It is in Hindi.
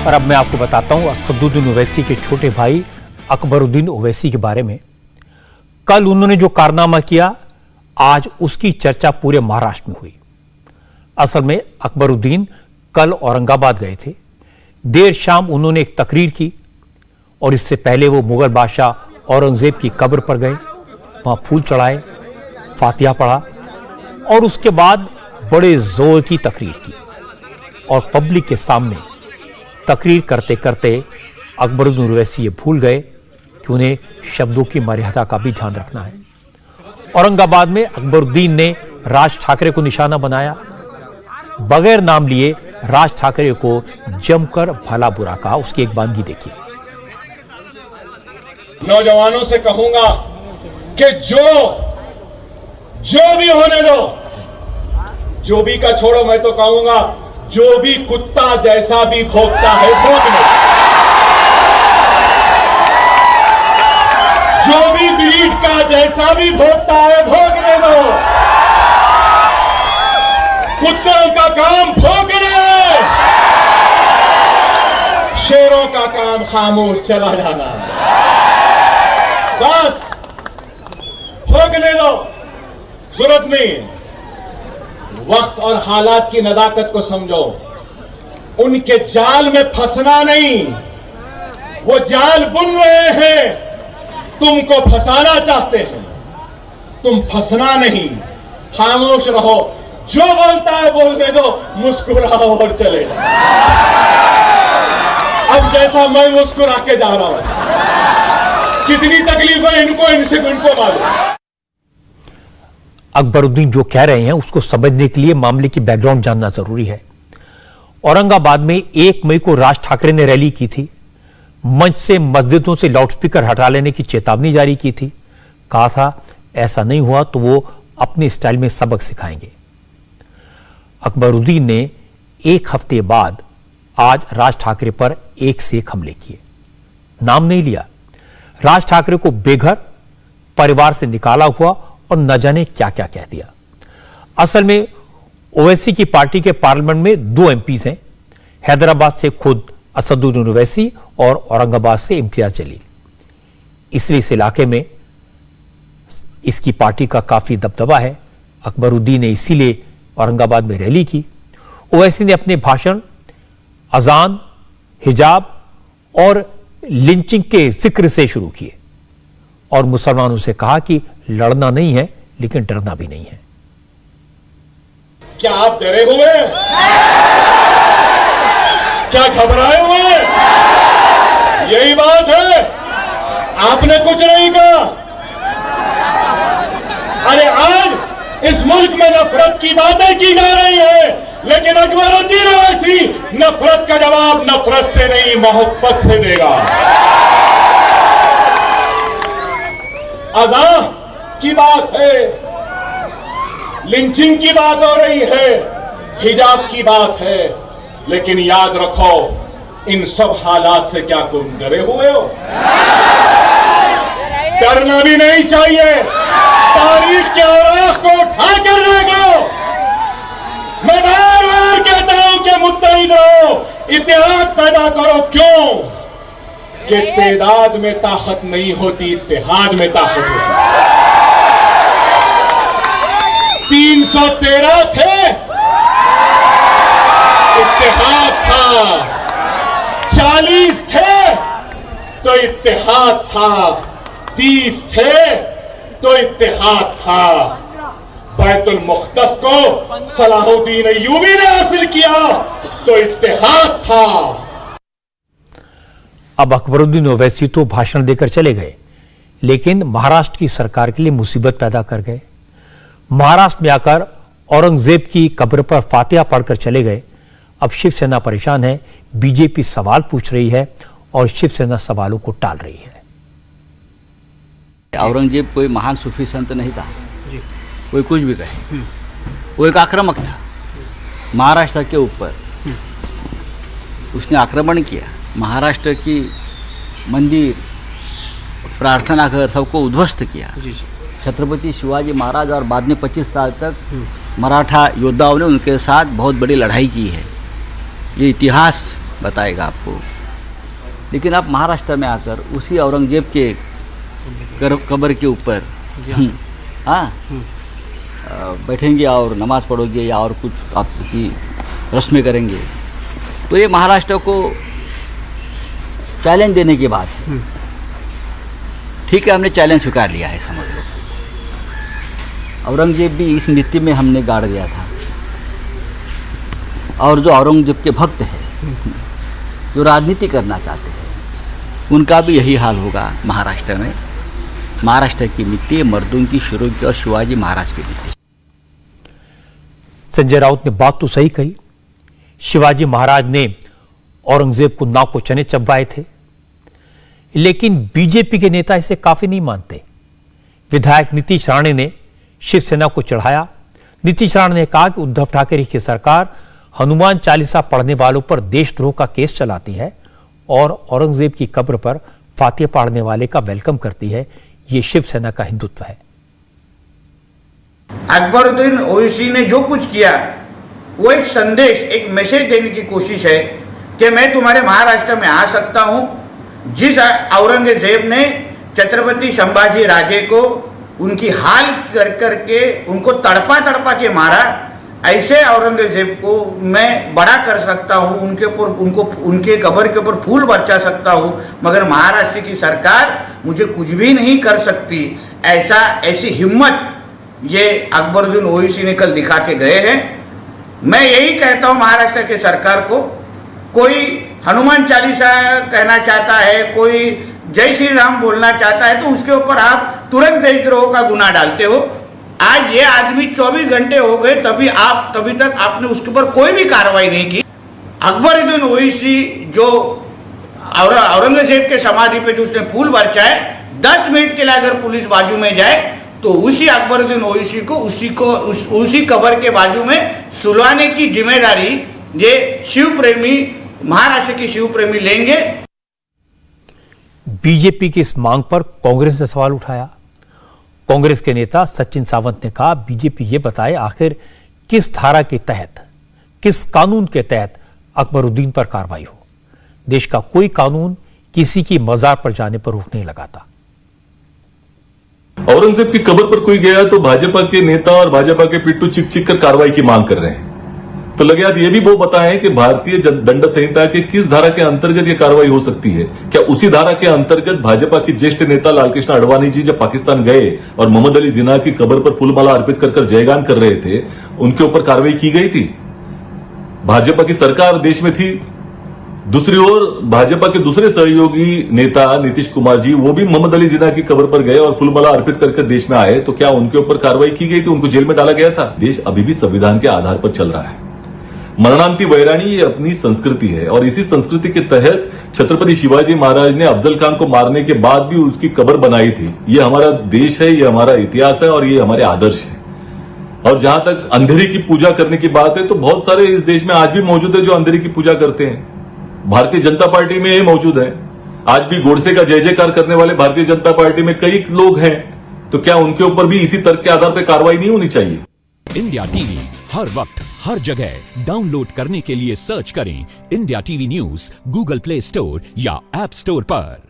और अब मैं आपको बताता हूं असदुद्दीन ओवैसी के छोटे भाई अकबरुद्दीन ओवैसी के बारे में। कल उन्होंने जो कारनामा किया, आज उसकी चर्चा पूरे महाराष्ट्र में हुई। असल में अकबरुद्दीन कल औरंगाबाद गए थे। देर शाम उन्होंने एक तकरीर की और इससे पहले वो मुगल बादशाह औरंगजेब की कब्र पर गए, वहां फूल चढ़ाए, फातिहा पढ़ा और उसके बाद बड़े जोर की तकरीर की। और पब्लिक के सामने तकरीर करते करते अकबरुद्दीन ओवैसी ये भूल गए कि उन्हें शब्दों की मर्यादा का भी ध्यान रखना है। औरंगाबाद में अकबरुद्दीन ने राज ठाकरे को निशाना बनाया, बगैर नाम लिए राज ठाकरे को जमकर भला बुरा कहा। उसकी एक बानगी देखिए। नौजवानों से कहूंगा कि जो भी होने दो, जो भी का छोड़ो, मैं तो कहूंगा जो भी कुत्ता जैसा भी भौंकता है भौंकने, जो भी ब्रीड का जैसा भी भौंकता है भौंकने दो। कुत्तों का काम भौंकना, शेरों का काम खामोश चला जाना। बस भौंकने दो, जरूरत नहीं। वक्त और हालात की नदाकत को समझो। उनके जाल में फंसना नहीं, वो जाल बुन रहे हैं, तुमको फंसाना चाहते हैं, तुम फंसना नहीं। खामोश रहो, जो बोलता है बोलने दो, मुस्कुराओ और चले जाओ। अब जैसा मैं मुस्कुरा के जा रहा हूं, कितनी तकलीफ है इनको मालूम। अकबरुद्दीन जो कह रहे हैं उसको समझने के लिए मामले की बैकग्राउंड जानना जरूरी है। औरंगाबाद में 1 मई को राज ठाकरे ने रैली की थी, मंच से मस्जिदों से लाउडस्पीकर हटा लेने की चेतावनी जारी की थी। कहा था ऐसा नहीं हुआ तो वो अपने स्टाइल में सबक सिखाएंगे। अकबरुद्दीन ने 1 हफ्ते बाद आज राज ठाकरे पर एक से एक हमले किए। नाम नहीं लिया, राज ठाकरे को बेघर, परिवार से निकाला हुआ और न जाने क्या क्या कह दिया। असल में ओवैसी की पार्टी के पार्लियामेंट में 2 एमपीज हैं, हैदराबाद से खुद असदुद्दीन ओवैसी और औरंगाबाद से इम्तियाज जलील। इसलिए इस इलाके में इसकी पार्टी का काफी दबदबा है। अकबरुद्दीन ने इसीलिए औरंगाबाद में रैली की। ओवैसी ने अपने भाषण अजान, हिजाब और लिंचिंग के जिक्र से शुरू किए और मुसलमानों से कहा कि लड़ना नहीं है लेकिन डरना भी नहीं है। क्या आप डरे हुए? क्या घबराए हुए? यही बात है, आपने कुछ नहीं कहा। अरे आज इस मुल्क में नफरत की बातें की जा रही है, लेकिन अकबरुद्दीन ओवैसी नफरत का जवाब नफरत से नहीं, मोहब्बत से देगा। अज़ान की बात है, लिंचिंग की बात हो रही है, हिजाब की बात है, लेकिन याद रखो इन सब हालात से क्या तुम डरे हुए हो? डरना भी नहीं चाहिए। तारीख के औराख को उठा कर देखो। मैं बार बार कहता हूं कि मुत्तहिद रहो, इत्तेहाद पैदा करो। क्यों? कि तादाद में ताकत नहीं होती, इत्तेहाद में ताकत होती। 313 थे, इत्तेहाद था। 40 थे तो इत्तेहाद था। 30 थे तो इत्तेहाद था। बैतुल मुक़द्दस को सलाहुद्दीन अय्यूबी ने हासिल किया तो इत्तेहाद था। अब अकबरुद्दीन ओवैसी तो भाषण देकर चले गए, लेकिन महाराष्ट्र की सरकार के लिए मुसीबत पैदा कर गए। महाराष्ट्र में आकर औरंगजेब की कब्र पर फातिहा पढ़कर चले गए। अब शिवसेना परेशान है, बीजेपी सवाल पूछ रही है और शिवसेना सवालों को टाल रही है। औरंगजेब कोई महान सूफी संत नहीं था, कोई कुछ भी कहे, वो एक आक्रामक था। महाराष्ट्र के ऊपर उसने आक्रमण किया, महाराष्ट्र की मंदिर, प्रार्थना घर सबको उद्ध्वस्त किया। छत्रपति शिवाजी महाराज और बाद में 25 साल तक मराठा योद्धाओं ने उनके साथ बहुत बड़ी लड़ाई की है। ये इतिहास बताएगा आपको। लेकिन आप महाराष्ट्र में आकर उसी औरंगजेब के कब्र के ऊपर हाँ बैठेंगे और नमाज़ पढ़ोगे या और कुछ आपकी रस्में करेंगे, तो ये महाराष्ट्र को चैलेंज देने की बात है। ठीक है, हमने चैलेंज स्वीकार लिया है, समझ लो। औरंगजेब भी इस मिट्टी में हमने गाड़ दिया था, और जो औरंगजेब के भक्त हैं, जो राजनीति करना चाहते हैं, उनका भी यही हाल होगा महाराष्ट्र में। महाराष्ट्र की मिट्टी मर्दों की, शुरू की और शिवाजी महाराज की मिट्टी। संजय राउत ने बात तो सही कही। शिवाजी महाराज ने औरंगजेब को नाक को चने चबवाए थे, लेकिन बीजेपी के नेता इसे काफी नहीं मानते। विधायक नीतीश राणे ने शिवसेना को चढ़ाया। नीतीश राणे ने कहा कि उद्धव ठाकरे की सरकार हनुमान चालीसा पढ़ने वालों पर देशद्रोह का केस चलाती है और औरंगजेब की कब्र पर फातिहा पढ़ने वाले का वेलकम करती है। ये शिवसेना का हिंदुत्व है। अकबरुद्दीन ओवैसी ने जो कुछ किया वो एक संदेश, एक मैसेज देने की कोशिश है कि मैं तुम्हारे महाराष्ट्र में आ सकता हूं। जिस औरंगजेब ने छत्रपति संभाजी राजे को उनकी हाल कर करके उनको तड़पा तड़पा के मारा, ऐसे औरंगजेब को मैं बड़ा कर सकता हूं, उनके ऊपर उनके कब्र के ऊपर फूल बरसा सकता हूं, मगर महाराष्ट्र की सरकार मुझे कुछ भी नहीं कर सकती। ऐसी हिम्मत ये अकबरुद्दीन ओवैसी ने कल दिखा के गए हैं। मैं यही कहता हूं महाराष्ट्र के सरकार को, कोई हनुमान चालीसा कहना चाहता है, कोई जय श्री राम बोलना चाहता है, तो उसके ऊपर आप तुरंत देशद्रोह का गुनाह डालते हो। आज ये आदमी 24 घंटे हो गए, तभी तक आपने उसके ऊपर कोई भी कार्रवाई नहीं की। अकबरुद्दीन ओवैसी जो औरंगजेब के समाधि पे जो उसने फूल बरसाए, 10 मिनट के लिए अगर पुलिस बाजू में जाए तो उसी अकबरुद्दीन ओवैसी को उसी कब्र के बाजू में सुलवाने की जिम्मेदारी ये शिव प्रेमी, महाराष्ट्र के शिव प्रेमी लेंगे। बीजेपी की इस मांग पर कांग्रेस ने सवाल उठाया। कांग्रेस के नेता सचिन सावंत ने कहा, बीजेपी ये बताए आखिर किस धारा के तहत, किस कानून के तहत अकबरुद्दीन पर कार्रवाई हो। देश का कोई कानून किसी की मजार पर जाने पर रोक नहीं लगाता। औरंगजेब की कब्र पर कोई गया तो भाजपा के नेता और भाजपा के पिट्टू चिक चिक कर कार्रवाई की मांग कर रहे हैं। तो लगे यार ये भी वो बताएं कि भारतीय दंड संहिता के किस धारा के अंतर्गत ये कार्रवाई हो सकती है। क्या उसी धारा के अंतर्गत भाजपा के ज्येष्ठ नेता लालकृष्ण आडवाणी जी जब पाकिस्तान गए और मोहम्मद अली जिन्ना की कब्र पर फूलमाला अर्पित कर जयगान कर रहे थे, उनके ऊपर कार्रवाई की गई थी? भाजपा की सरकार देश में थी। दूसरी ओर भाजपा के दूसरे सहयोगी नेता नीतीश कुमार जी, वो भी मोहम्मद अली जिन्ना की कब्र पर गए और फूलमाला अर्पित करके देश में आए, तो क्या उनके ऊपर कार्रवाई की गई थी? उनको जेल में डाला गया था? देश अभी भी संविधान के आधार पर चल रहा है। मरणांती वैराणी ये अपनी संस्कृति है और इसी संस्कृति के तहत छत्रपति शिवाजी महाराज ने अफजल खान को मारने के बाद भी उसकी कब्र बनाई थी। ये हमारा देश है, ये हमारा इतिहास है और ये हमारे आदर्श है। और जहां तक अंधेरी की पूजा करने की बात है, तो बहुत सारे इस देश में आज भी मौजूद है जो अंधेरी की पूजा करते हैं। भारतीय जनता पार्टी में ये मौजूद है। आज भी गोडसे का जय जयकार करने वाले भारतीय जनता पार्टी में कई लोग हैं। तो क्या उनके ऊपर भी इसी तर्क के आधार पर कार्रवाई नहीं होनी चाहिए? इंडिया टीवी हर वक्त हर जगह डाउनलोड करने के लिए सर्च करें India TV news Google play store या ऐप स्टोर पर।